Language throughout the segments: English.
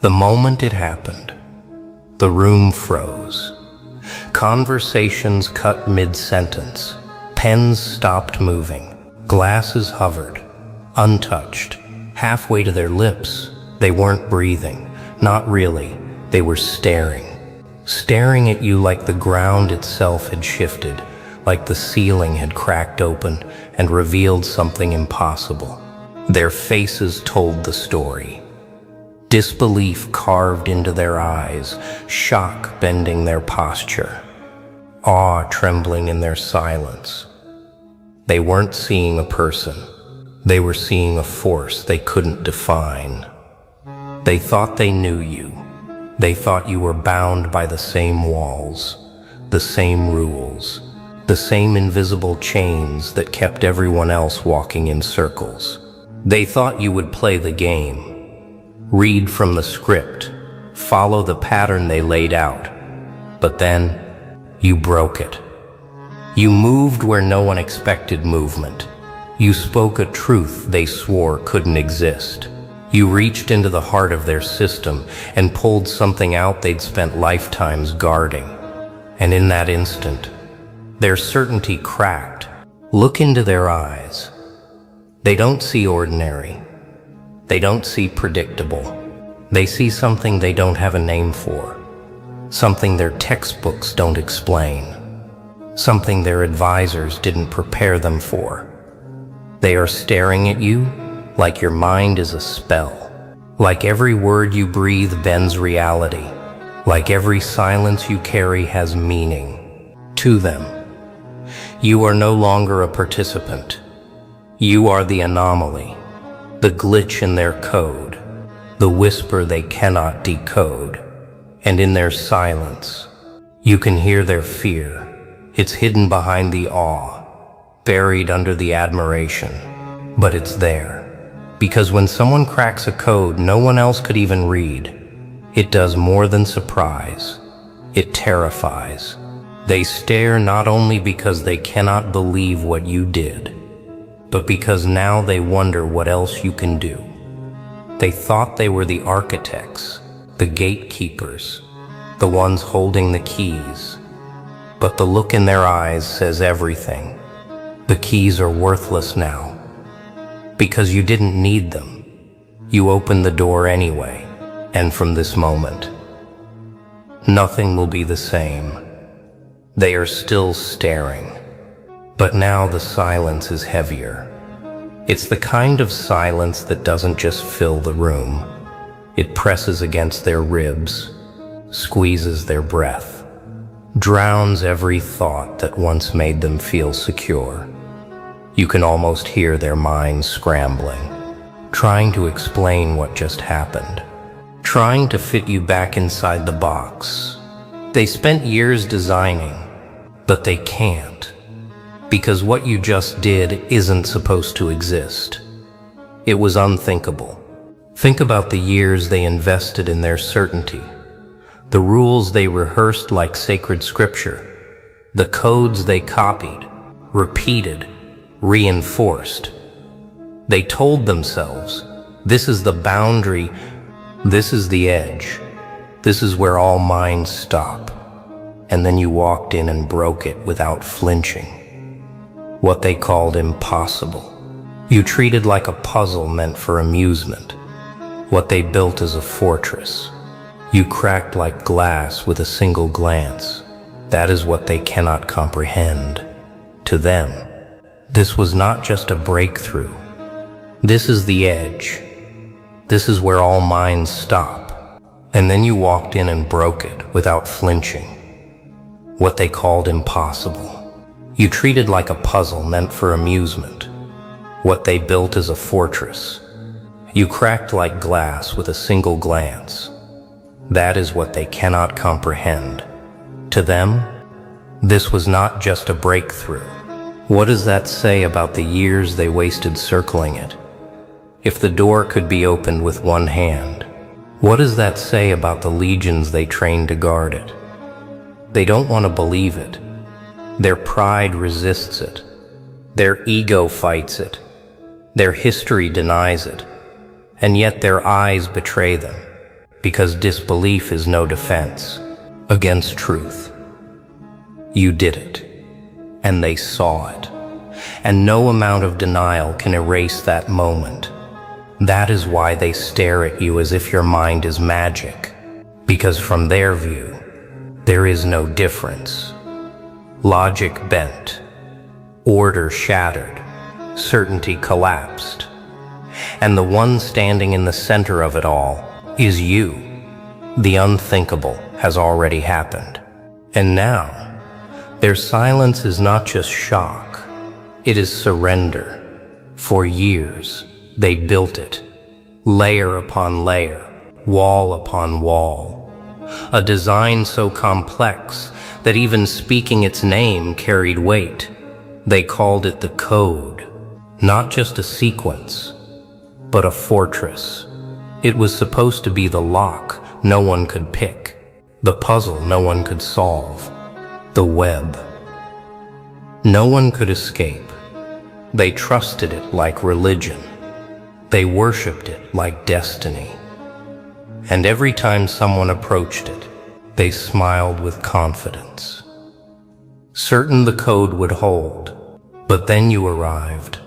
The moment it happened, the room froze. Conversations cut mid-sentence. Pens stopped moving. Glasses hovered, untouched. Halfway to their lips, they weren't breathing. Not really. They were staring. Staring at you like the ground itself had shifted, like the ceiling had cracked open and revealed something impossible. Their faces told the story. Disbelief carved into their eyes, shock bending their posture, awe trembling in their silence. They weren't seeing a person. They were seeing a force they couldn't define. They thought they knew you. They thought you were bound by the same walls, the same rules, the same invisible chains that kept everyone else walking in circles. They thought you would play the game, read from the script, follow the pattern they laid out. But then, you broke it. You moved where no one expected movement. You spoke a truth they swore couldn't exist. You reached into the heart of their system and pulled something out they'd spent lifetimes guarding. And in that instant, their certainty cracked. Look into their eyes. They don't see ordinary. They don't see predictable. They see something they don't have a name for. Something their textbooks don't explain. Something their advisors didn't prepare them for. They are staring at you like your mind is a spell. Like every word you breathe bends reality. Like every silence you carry has meaning. To them, you are no longer a participant. You are the anomaly, the glitch in their code, the whisper they cannot decode. And in their silence, you can hear their fear. It's hidden behind the awe, buried under the admiration, but it's there. Because when someone cracks a code no one else could even read, it does more than surprise. It terrifies. They stare not only because they cannot believe what you did, but because now they wonder what else you can do. They thought they were the architects, the gatekeepers, the ones holding the keys. But the look in their eyes says everything. The keys are worthless now. Because you didn't need them. You opened the door anyway. And from this moment, nothing will be the same. They are still staring. But now the silence is heavier. It's the kind of silence that doesn't just fill the room. It presses against their ribs, squeezes their breath, drowns every thought that once made them feel secure. You can almost hear their minds scrambling, trying to explain what just happened, trying to fit you back inside the box. They spent years designing, but they can't, because what you just did isn't supposed to exist. It was unthinkable. Think about the years they invested in their certainty, the rules they rehearsed like sacred scripture, the codes they copied, repeated, reinforced. They told themselves, this is the boundary, this is the edge, this is where all minds stop. And then you walked in and broke it without flinching. What they called impossible. You treated like a puzzle meant for amusement. What they built as a fortress. You cracked like glass with a single glance. That is what they cannot comprehend. To them, this was not just a breakthrough. This is the edge. This is where all minds stop. And then you walked in and broke it without flinching. What they called impossible. You treated like a puzzle meant for amusement. What they built as a fortress. You cracked like glass with a single glance. That is what they cannot comprehend. To them, this was not just a breakthrough. What does that say about the years they wasted circling it? If the door could be opened with one hand, what does that say about the legions they trained to guard it? They don't want to believe it. Their pride resists it. Their ego fights it. Their history denies it. And yet their eyes betray them. because disbelief is no defense against truth. You did it, and they saw it, and no amount of denial can erase that moment. That is why they stare at you as if your mind is magic, because from their view, there is no difference. Logic bent, order shattered, certainty collapsed, and the one standing in the center of it all is you. The unthinkable has already happened. And now, their silence is not just shock, it is surrender. For years, they built it, layer upon layer, wall upon wall. A design so complex that even speaking its name carried weight. They called it the code, not just a sequence, but a fortress. It was supposed to be the lock no one could pick, the puzzle no one could solve, the web. No one could escape. They trusted it like religion. They worshipped it like destiny. And every time someone approached it, they smiled with confidence, certain the code would hold. But then you arrived,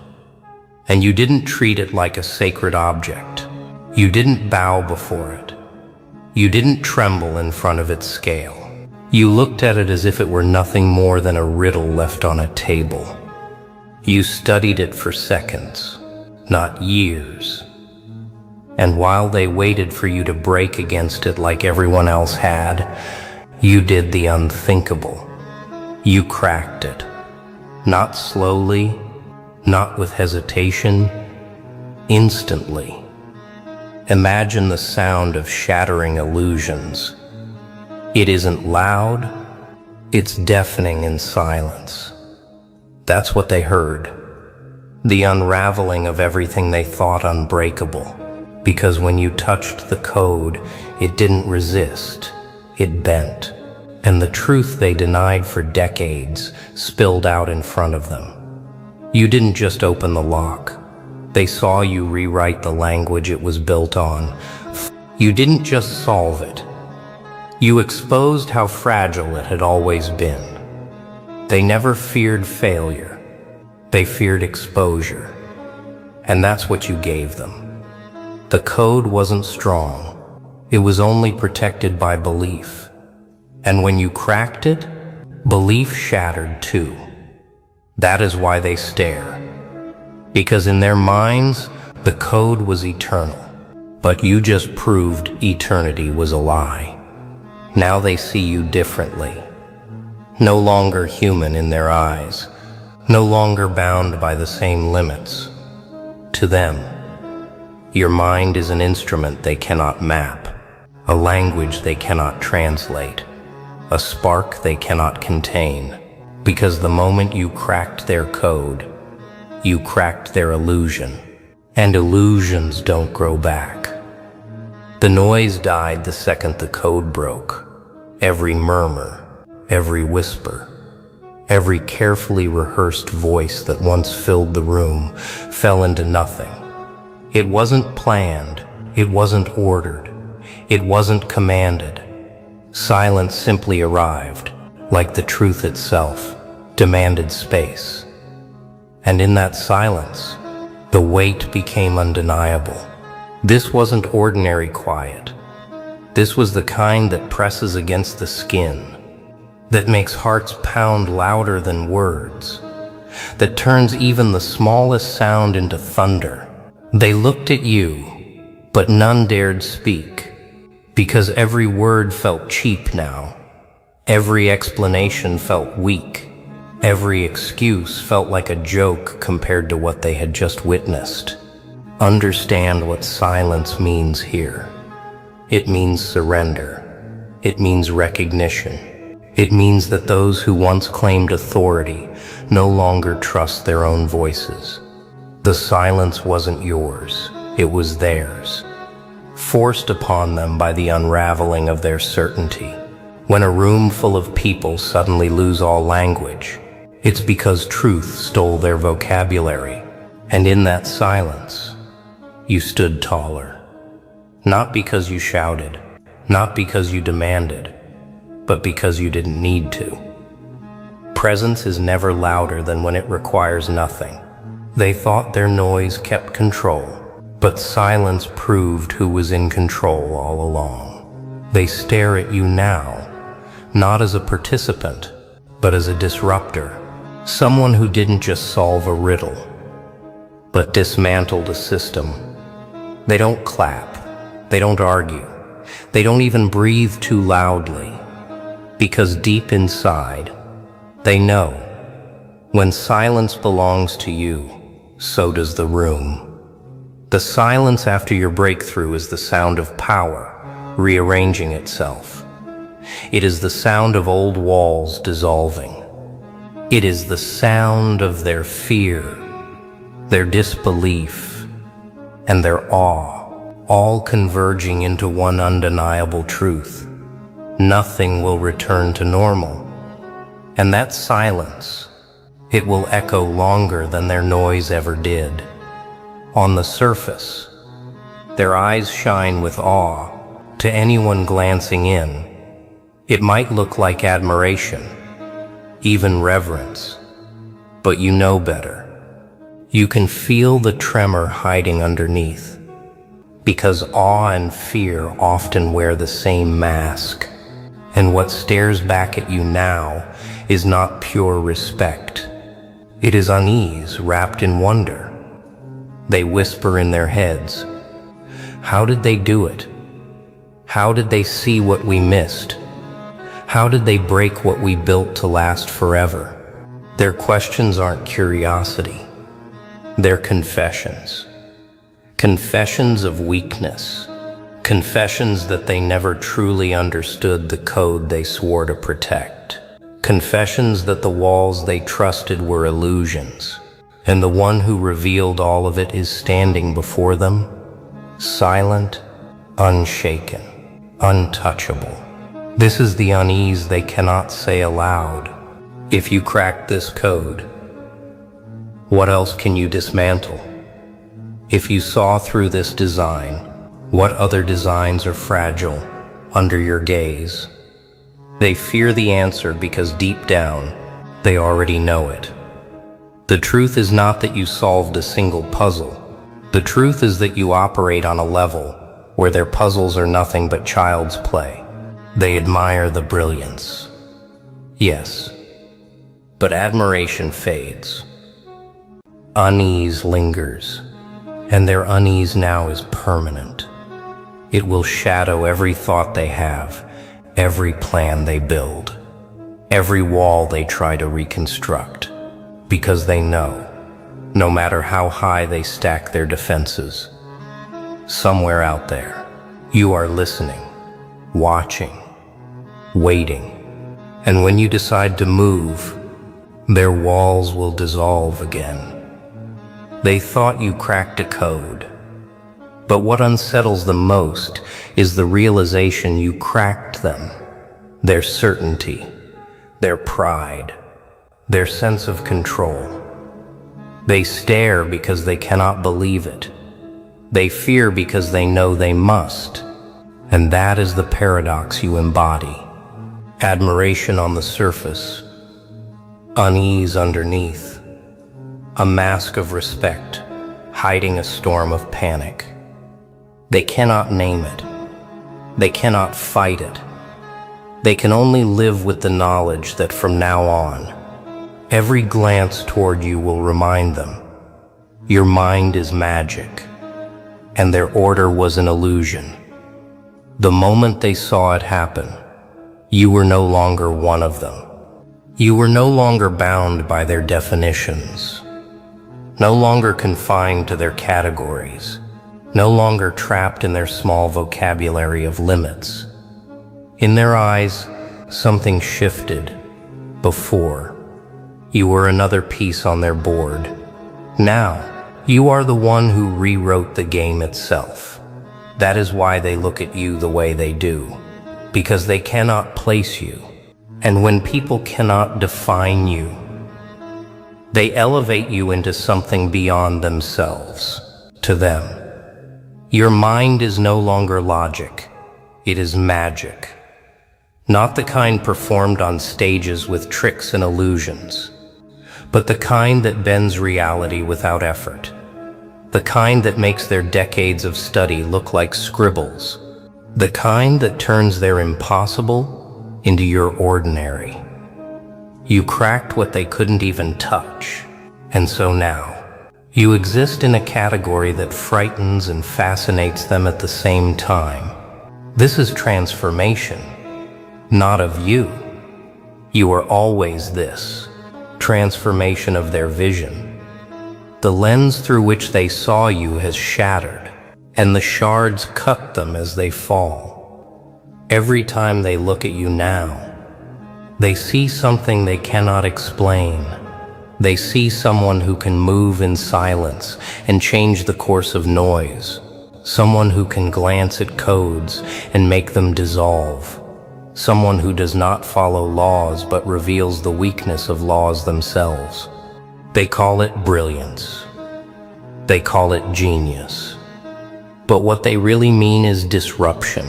and you didn't treat it like a sacred object. You didn't bow before it. You didn't tremble in front of its scale. You looked at it as if it were nothing more than a riddle left on a table. You studied it for seconds, not years. And while they waited for you to break against it like everyone else had, you did the unthinkable. You cracked it. Not slowly, not with hesitation, instantly. Imagine the sound of shattering illusions. It isn't loud, it's deafening in silence. That's what they heard. The unraveling of everything they thought unbreakable. Because when you touched the code, it didn't resist, it bent. And the truth they denied for decades spilled out in front of them. You didn't just open the lock. They saw you rewrite the language it was built on. You didn't just solve it. You exposed how fragile it had always been. They never feared failure. They feared exposure. And that's what you gave them. The code wasn't strong. It was only protected by belief. And when you cracked it, belief shattered too. That is why they stare. Because in their minds, the code was eternal. But you just proved eternity was a lie. Now they see you differently. No longer human in their eyes. No longer bound by the same limits. To them, your mind is an instrument they cannot map, a language they cannot translate, a spark they cannot contain, because the moment you cracked their code, you cracked their illusion, and illusions don't grow back. The noise died the second the code broke. Every murmur, every whisper, every carefully rehearsed voice that once filled the room fell into nothing. It wasn't planned, it wasn't ordered, it wasn't commanded. Silence simply arrived, like the truth itself, demanded space. And in that silence, the weight became undeniable. This wasn't ordinary quiet. This was the kind that presses against the skin, that makes hearts pound louder than words, that turns even the smallest sound into thunder. They looked at you, but none dared speak, because every word felt cheap now. Every explanation felt weak. Every excuse felt like a joke compared to what they had just witnessed. Understand what silence means here. It means surrender. It means recognition. It means that those who once claimed authority no longer trust their own voices. The silence wasn't yours, it was theirs, forced upon them by the unraveling of their certainty. When a room full of people suddenly lose all language, it's because truth stole their vocabulary. And in that silence, you stood taller. Not because you shouted, not because you demanded, but because you didn't need to. Presence is never louder than when it requires nothing. They thought their noise kept control, but silence proved who was in control all along. They stare at you now, not as a participant, but as a disruptor. Someone who didn't just solve a riddle, but dismantled a system. They don't clap, they don't argue, they don't even breathe too loudly, because deep inside, they know when silence belongs to you, so does the room. The silence after your breakthrough is the sound of power rearranging itself. It is the sound of old walls dissolving. It is the sound of their fear, their disbelief, and their awe, all converging into one undeniable truth. Nothing will return to normal. And that silence, it will echo longer than their noise ever did. On the surface, their eyes shine with awe. To anyone glancing in, it might look like admiration, even reverence, but you know better. You can feel the tremor hiding underneath, because awe and fear often wear the same mask, and what stares back at you now is not pure respect. It is unease wrapped in wonder. They whisper in their heads, "How did they do it? How did they see what we missed? How did they break what we built to last forever?" Their questions aren't curiosity. They're confessions. Confessions of weakness. Confessions that they never truly understood the code they swore to protect. Confessions that the walls they trusted were illusions, and the one who revealed all of it is standing before them, silent, unshaken, untouchable. This is the unease they cannot say aloud. If you crack this code, what else can you dismantle? If you saw through this design, what other designs are fragile under your gaze? They fear the answer because deep down, they already know it. The truth is not that you solved a single puzzle. The truth is that you operate on a level where their puzzles are nothing but child's play. They admire the brilliance. Yes, but admiration fades. Unease lingers, and their unease now is permanent. It will shadow every thought they have, every plan they build, every wall they try to reconstruct, because they know, no matter how high they stack their defenses, somewhere out there, you are listening, watching, waiting, and when you decide to move, their walls will dissolve again. They thought you cracked a code, but what unsettles them most is the realization you cracked them, their certainty, their pride, their sense of control. They stare because they cannot believe it. They fear because they know they must, and that is the paradox you embody. Admiration on the surface, unease underneath. A mask of respect, hiding a storm of panic. They cannot name it. They cannot fight it. They can only live with the knowledge that from now on, every glance toward you will remind them, your mind is magic, and their order was an illusion. The moment they saw it happen, you were no longer one of them. You were no longer bound by their definitions. No longer confined to their categories, no longer trapped in their small vocabulary of limits. In their eyes, something shifted. Before, you were another piece on their board. Now, you are the one who rewrote the game itself. That is why they look at you the way they do, because they cannot place you. And when people cannot define you, they elevate you into something beyond themselves. To them, your mind is no longer logic. It is magic. Not the kind performed on stages with tricks and illusions, but the kind that bends reality without effort. The kind that makes their decades of study look like scribbles. The kind that turns their impossible into your ordinary. You cracked what they couldn't even touch, and so now, you exist in a category that frightens and fascinates them at the same time. This is transformation, not of you. You are always this, transformation of their vision. The lens through which they saw you has shattered, and the shards cut them as they fall. Every time they look at you now, they see something they cannot explain. They see someone who can move in silence and change the course of noise. Someone who can glance at codes and make them dissolve. Someone who does not follow laws but reveals the weakness of laws themselves. They call it brilliance. They call it genius. But what they really mean is disruption.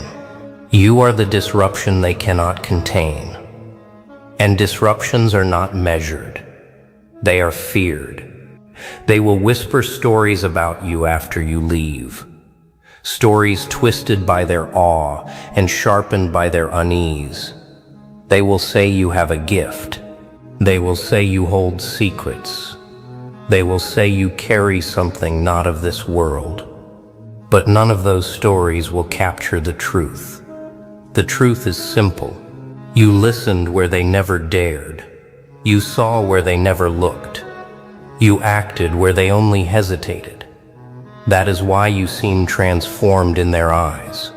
You are the disruption they cannot contain. And disruptions are not measured. They are feared. They will whisper stories about you after you leave. Stories twisted by their awe and sharpened by their unease. They will say you have a gift. They will say you hold secrets. They will say you carry something not of this world. But none of those stories will capture the truth. The truth is simple. You listened where they never dared. You saw where they never looked. You acted where they only hesitated. That is why you seem transformed in their eyes.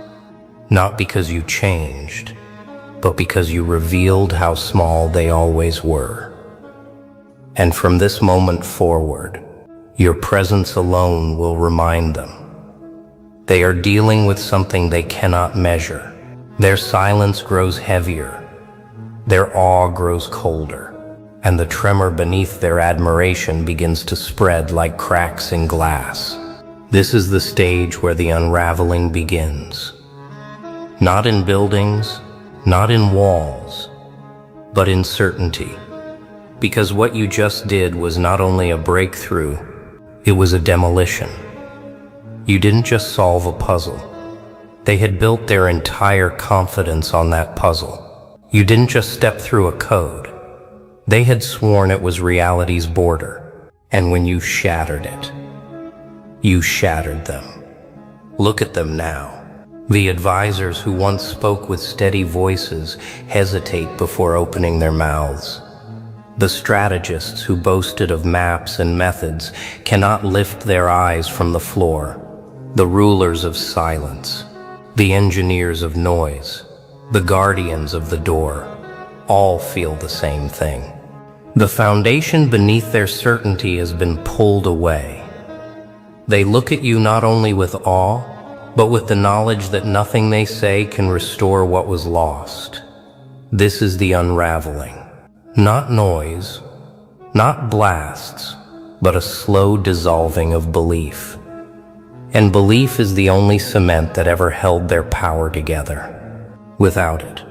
Not because you changed, but because you revealed how small they always were. And from this moment forward, your presence alone will remind them. They are dealing with something they cannot measure. Their silence grows heavier. Their awe grows colder. And the tremor beneath their admiration begins to spread like cracks in glass. This is the stage where the unraveling begins. Not in buildings, not in walls, but in certainty. Because what you just did was not only a breakthrough, it was a demolition. You didn't just solve a puzzle. They had built their entire confidence on that puzzle. You didn't just step through a code. They had sworn it was reality's border, and when you shattered it, you shattered them. Look at them now. The advisors who once spoke with steady voices hesitate before opening their mouths. The strategists who boasted of maps and methods cannot lift their eyes from the floor. The rulers of silence, the engineers of noise, the guardians of the door, all feel the same thing. The foundation beneath their certainty has been pulled away. They look at you not only with awe, but with the knowledge that nothing they say can restore what was lost. This is the unraveling. Not noise, not blasts, but a slow dissolving of belief. And belief is the only cement that ever held their power together. Without it,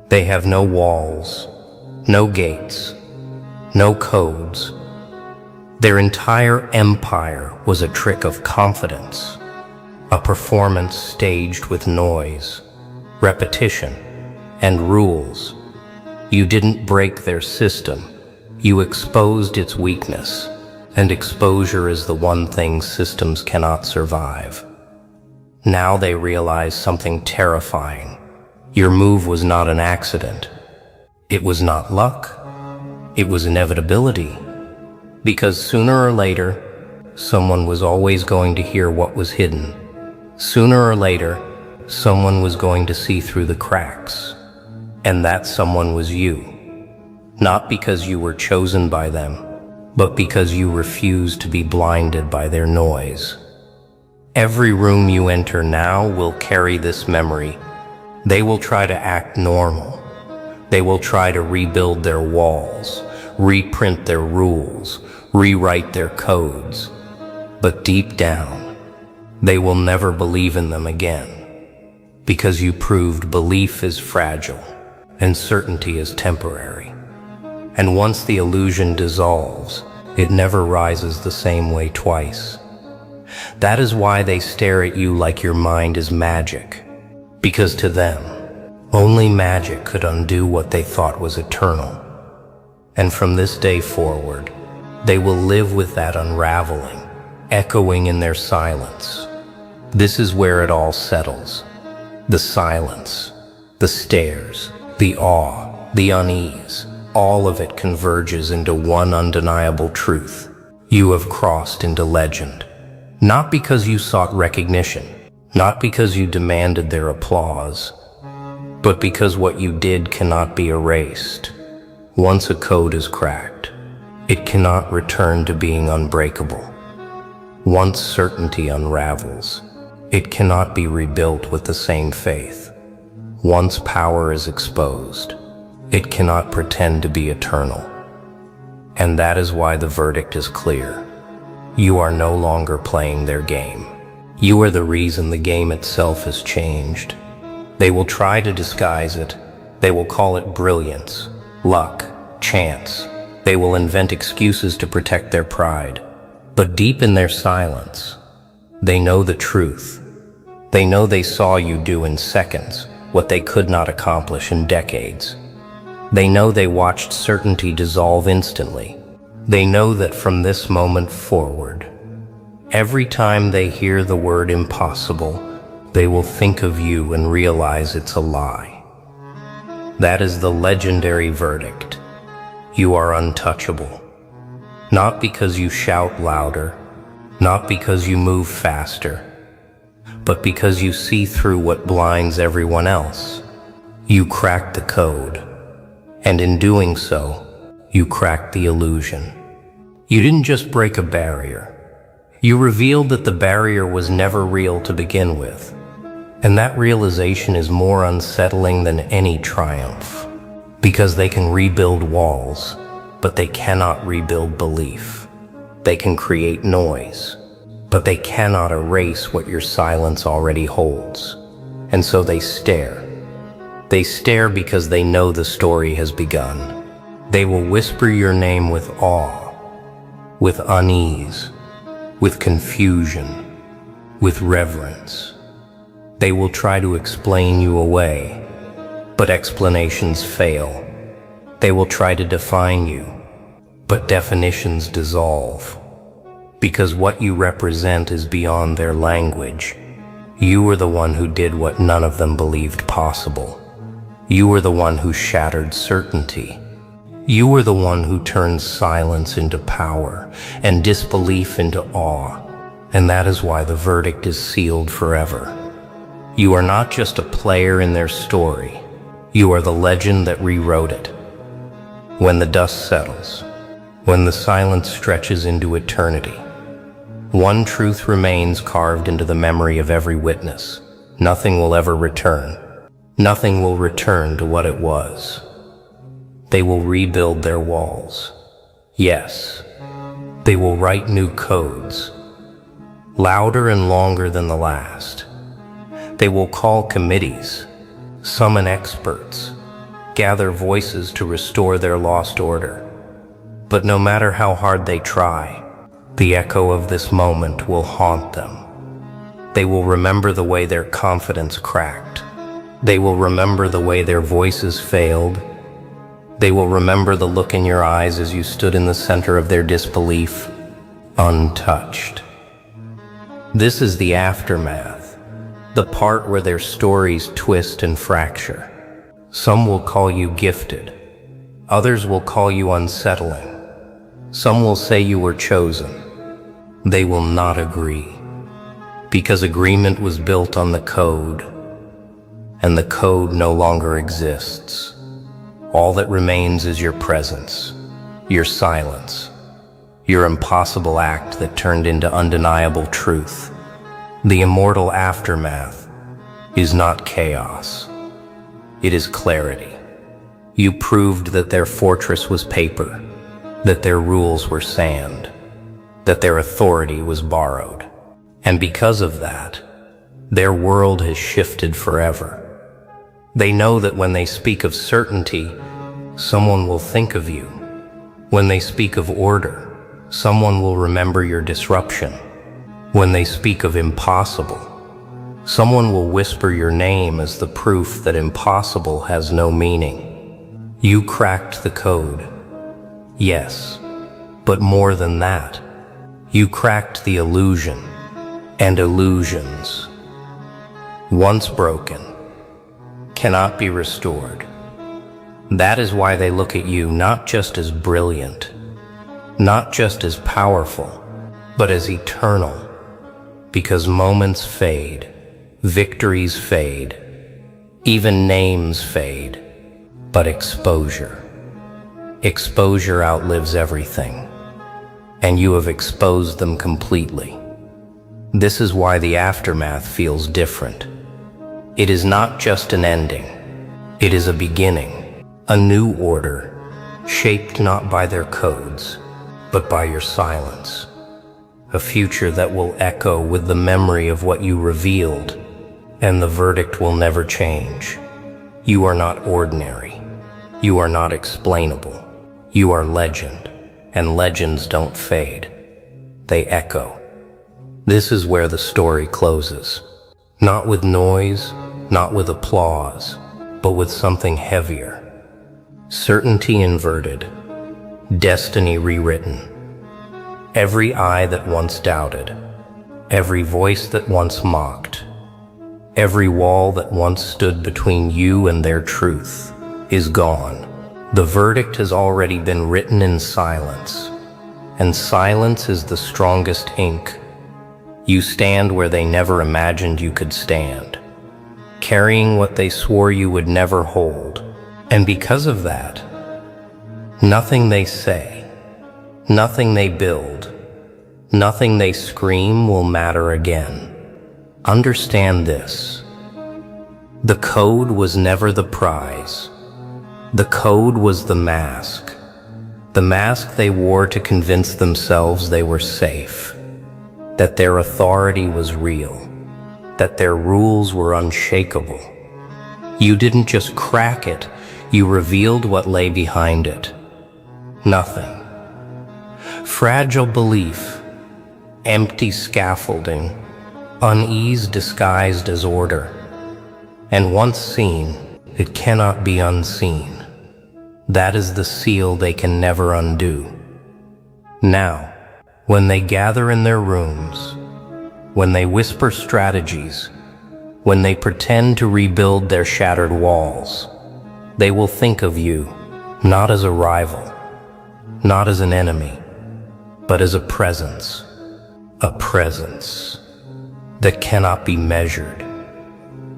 they have no walls, no gates, no codes. Their entire empire was a trick of confidence, a performance staged with noise, repetition, and rules. You didn't break their system, you exposed its weakness, and exposure is the one thing systems cannot survive. Now they realize something terrifying. Your move was not an accident. It was not luck. It was inevitability. Because sooner or later, someone was always going to hear what was hidden. Sooner or later, someone was going to see through the cracks. And that someone was you. Not because you were chosen by them, but because you refused to be blinded by their noise. Every room you enter now will carry this memory. They will try to act normal. They will try to rebuild their walls, reprint their rules, rewrite their codes. But deep down, they will never believe in them again. because you proved belief is fragile and certainty is temporary. And once the illusion dissolves, it never rises the same way twice. That is why they stare at you like your mind is magic, because to them, only magic could undo what they thought was eternal. And from this day forward, they will live with that unraveling, echoing in their silence. This is where it all settles. The silence, the stares, the awe, the unease, all of it converges into one undeniable truth. You have crossed into legend. Not because you sought recognition, not because you demanded their applause, but because what you did cannot be erased. Once a code is cracked, it cannot return to being unbreakable. Once certainty unravels, it cannot be rebuilt with the same faith. Once power is exposed, it cannot pretend to be eternal. And that is why the verdict is clear. You are no longer playing their game. You are the reason the game itself has changed. They will try to disguise it. They will call it brilliance, luck, chance. They will invent excuses to protect their pride. But deep in their silence, they know the truth. They know they saw you do in seconds what they could not accomplish in decades. They know they watched certainty dissolve instantly. They know that from this moment forward, every time they hear the word impossible, they will think of you and realize it's a lie. That is the legendary verdict. You are untouchable. Not because you shout louder, not because you move faster, but because you see through what blinds everyone else. You cracked the code, and in doing so, you cracked the illusion. You didn't just break a barrier. You revealed that the barrier was never real to begin with. And that realization is more unsettling than any triumph, because they can rebuild walls, but they cannot rebuild belief. They can create noise, but they cannot erase what your silence already holds. And so they stare. They stare because they know the story has begun. They will whisper your name with awe, with unease, with confusion, with reverence. They will try to explain you away, but explanations fail. They will try to define you, but definitions dissolve. Because what you represent is beyond their language. You were the one who did what none of them believed possible. You were the one who shattered certainty. You were the one who turned silence into power and disbelief into awe. And that is why the verdict is sealed forever. You are not just a player in their story. You are the legend that rewrote it. When the dust settles, when the silence stretches into eternity, one truth remains carved into the memory of every witness. Nothing will ever return. Nothing will return to what it was. They will rebuild their walls. Yes, they will write new codes, louder and longer than the last. They will call committees, summon experts, gather voices to restore their lost order. But no matter how hard they try, the echo of this moment will haunt them. They will remember the way their confidence cracked. They will remember the way their voices failed. They will remember the look in your eyes as you stood in the center of their disbelief, untouched. This is the aftermath, the part where their stories twist and fracture. Some will call you gifted. Others will call you unsettling. Some will say you were chosen. They will not agree, because agreement was built on the code, and the code no longer exists. All that remains is your presence, your silence, your impossible act that turned into undeniable truth. The immortal aftermath is not chaos. It is clarity. You proved that their fortress was paper, that their rules were sand, that their authority was borrowed. And because of that, Their world has shifted forever. They know that when they speak of certainty, someone will think of you. When they speak of order, someone will remember your disruption. When they speak of impossible, someone will whisper your name as the proof that impossible has no meaning. You cracked the code. Yes, but more than that, you cracked the illusion. And illusions, once broken, cannot be restored. That is why they look at you not just as brilliant, not just as powerful, but as eternal. Because moments fade, victories fade, even names fade, but exposure outlives everything, and you have exposed them completely. This is why the aftermath feels different. It is not just an ending, it is a beginning, a new order, shaped not by their codes, but by your silence. A future that will echo with the memory of what you revealed, and the verdict will never change. You are not ordinary. You are not explainable. You are legend, and legends don't fade. They echo. This is where the story closes. Not with noise, not with applause, but with something heavier. Certainty inverted, destiny rewritten. Every eye that once doubted, every voice that once mocked, every wall that once stood between you and their truth is gone. The verdict has already been written in silence, and silence is the strongest ink. You stand where they never imagined you could stand, carrying what they swore you would never hold. And because of that, nothing they say, nothing they build, nothing they scream will matter again. Understand this. The code was never the prize. The code was the mask. The mask they wore to convince themselves they were safe, that their authority was real, that their rules were unshakable. You didn't just crack it, you revealed what lay behind it. Nothing. Fragile belief, empty scaffolding, unease disguised as order. And once seen, it cannot be unseen. That is the seal they can never undo. Now, when they gather in their rooms, when they whisper strategies, when they pretend to rebuild their shattered walls, they will think of you not as a rival, not as an enemy, but as a presence that cannot be measured.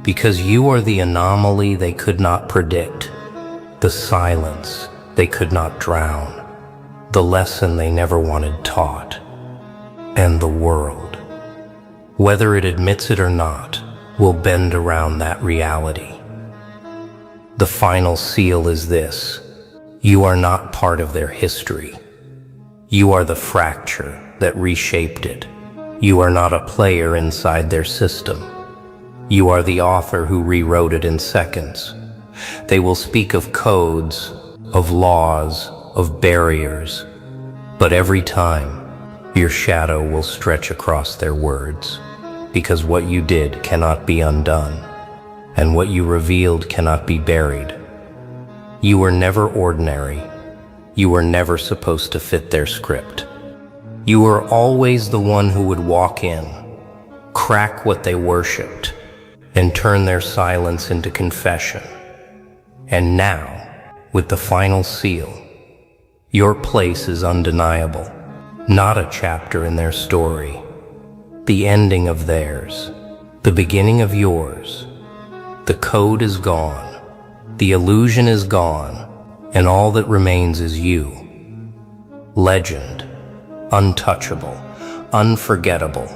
Because you are the anomaly they could not predict, the silence they could not drown, the lesson they never wanted taught. And the world, whether it admits it or not, will bend around that reality. The final seal is this: you are not part of their history. You are the fracture that reshaped it. You are not a player inside their system. You are the author who rewrote it in seconds. They will speak of codes, of laws, of barriers, but every time, your shadow will stretch across their words, because what you did cannot be undone, and what you revealed cannot be buried. You were never ordinary. You were never supposed to fit their script. You were always the one who would walk in, crack what they worshipped, and turn their silence into confession. And now, with the final seal, your place is undeniable. Not a chapter in their story, the ending of theirs, the beginning of yours. The code is gone, the illusion is gone, and all that remains is you. Legend, untouchable, unforgettable,